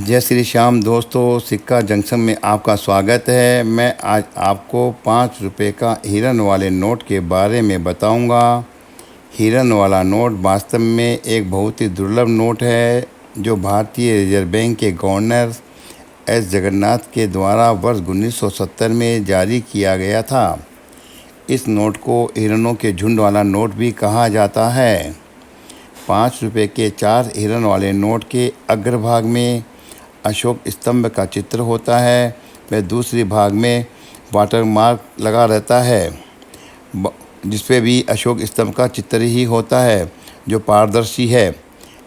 जय श्री श्याम दोस्तों, सिक्का जंक्शन में आपका स्वागत है। मैं आज आपको 5 रुपये का हिरन वाले नोट के बारे में बताऊंगा। हिरन वाला नोट वास्तव में एक बहुत ही दुर्लभ नोट है जो भारतीय रिजर्व बैंक के गवर्नर एस जगन्नाथ के द्वारा वर्ष 1970 में जारी किया गया था। इस नोट को हिरनों के झुंड वाला नोट भी कहा जाता है। 5 रुपये के 4 हिरन वाले नोट के अग्रभाग में अशोक स्तंभ का चित्र होता है। वह दूसरी भाग में वाटर मार्क लगा रहता है जिस पे भी अशोक स्तंभ का चित्र ही होता है जो पारदर्शी है।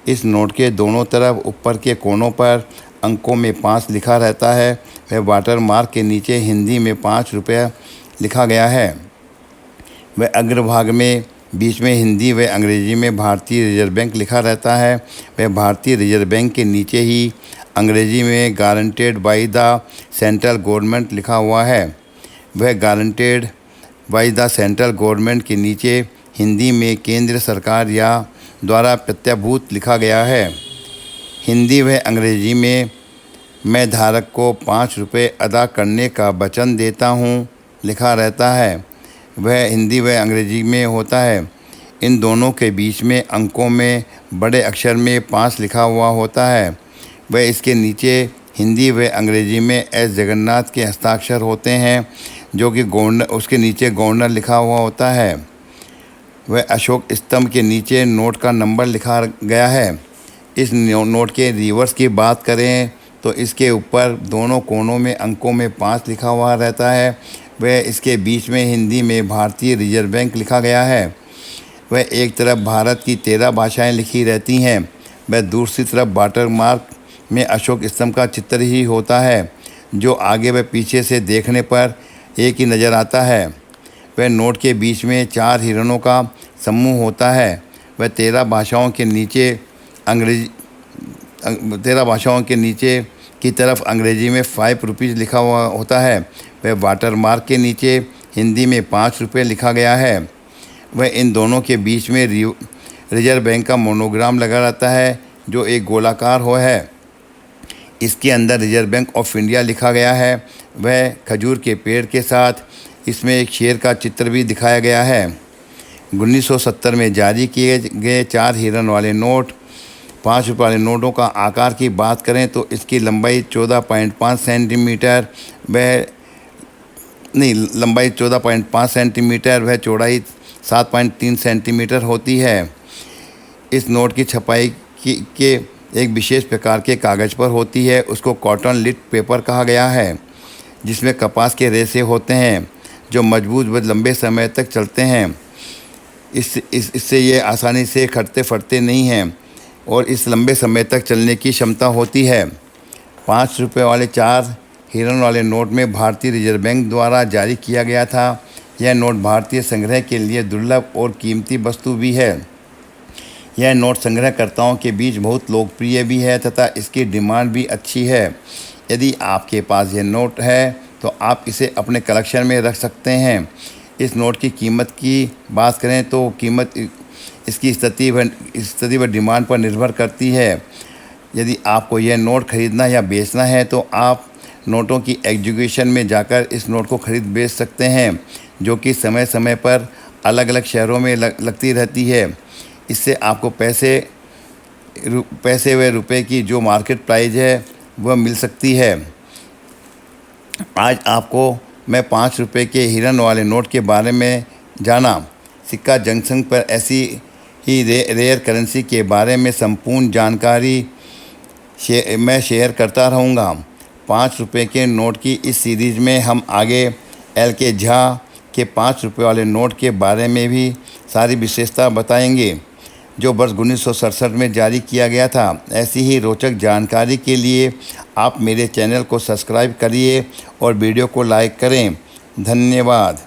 इस नोट के दोनों तरफ ऊपर के कोनों पर अंकों में 5 लिखा रहता है। वह वाटर मार्क के नीचे हिंदी में 5 रुपये लिखा गया है। वह अग्रभाग में बीच में हिंदी व अंग्रेजी में भारतीय रिजर्व बैंक लिखा रहता है। वह भारतीय रिजर्व बैंक के नीचे ही अंग्रेजी में guaranteed by the central government लिखा हुआ है। वह guaranteed by the central government के नीचे हिंदी में केंद्र सरकार या द्वारा प्रत्याभूत लिखा गया है। हिंदी व अंग्रेजी में मैं धारक को 5 रुपये अदा करने का वचन देता हूँ लिखा रहता है। वह हिंदी व अंग्रेजी में होता है। इन दोनों के बीच में अंकों में बड़े अक्षर में 5 लिखा हुआ होता है। वह इसके नीचे हिंदी व अंग्रेजी में एस जगन्नाथ के हस्ताक्षर होते हैं जो कि गवर्नर, उसके नीचे गवर्नर लिखा हुआ होता है। वह अशोक स्तंभ के नीचे नोट का नंबर लिखा गया है। इस नोट के रिवर्स की बात करें तो इसके ऊपर दोनों कोनों में अंकों में 5 लिखा हुआ रहता है। वह इसके बीच में हिंदी में भारतीय रिजर्व बैंक लिखा गया है। वह एक तरफ भारत की 13 भाषाएं लिखी रहती हैं। वह दूसरी तरफ वाटर मार्क में अशोक स्तंभ का चित्र ही होता है जो आगे व पीछे से देखने पर एक ही नज़र आता है। वह नोट के बीच में 4 हिरणों का समूह होता है। वह 13 भाषाओं के नीचे की तरफ अंग्रेजी में 5 रुपीज़ लिखा हुआ होता है। वह वाटर मार्क के नीचे हिंदी में 5 रुपये लिखा गया है। वह इन दोनों के बीच में रिजर्व बैंक का मोनोग्राम लगा रहता है जो एक गोलाकार हो है। इसके अंदर रिजर्व बैंक ऑफ इंडिया लिखा गया है। वह खजूर के पेड़ के साथ इसमें एक शेर का चित्र भी दिखाया गया है। 1970 में जारी किए गए 4 हिरन वाले नोट 5 रुपये वाले नोटों का आकार की बात करें तो इसकी लंबाई 14.5 सेंटीमीटर लंबाई 14.5 सेंटीमीटर वह चौड़ाई 7.3 सेंटीमीटर होती है। इस नोट की छपाई के एक विशेष प्रकार के कागज़ पर होती है। उसको कॉटन लिट पेपर कहा गया है जिसमें कपास के रेशे होते हैं जो मजबूत व लंबे समय तक चलते हैं। इससे ये आसानी से फटते फटते नहीं हैं और इस लंबे समय तक चलने की क्षमता होती है। 5 रुपये वाले 4 हिरन वाले नोट में भारतीय रिजर्व बैंक द्वारा जारी किया गया था। यह नोट भारतीय संग्रह के लिए दुर्लभ और कीमती वस्तु भी है। यह नोट संग्रहकर्ताओं के बीच बहुत लोकप्रिय भी है तथा इसकी डिमांड भी अच्छी है। यदि आपके पास यह नोट है तो आप इसे अपने कलेक्शन में रख सकते हैं। इस नोट की कीमत की बात करें तो कीमत इसकी स्थिति व डिमांड पर निर्भर करती है। यदि आपको यह नोट खरीदना या बेचना है तो आप नोटों की एग्जीक्यूशन में जाकर इस नोट को खरीद बेच सकते हैं जो कि समय समय पर अलग अलग शहरों में लगती रहती है। इससे आपको पैसे व रुपए की जो मार्केट प्राइस है वह मिल सकती है। आज आपको मैं 5 रुपये के हिरन वाले नोट के बारे में जाना। सिक्का जंक्शन पर ऐसी ही रेयर करेंसी के बारे में संपूर्ण जानकारी मैं शेयर करता रहूँगा। 5 रुपये के नोट की इस सीरीज़ में हम आगे एल के झा के 5 रुपये वाले नोट के बारे में भी सारी विशेषता बताएंगे जो वर्ष 1967 में जारी किया गया था। ऐसी ही रोचक जानकारी के लिए आप मेरे चैनल को सब्सक्राइब करिए और वीडियो को लाइक करें। धन्यवाद।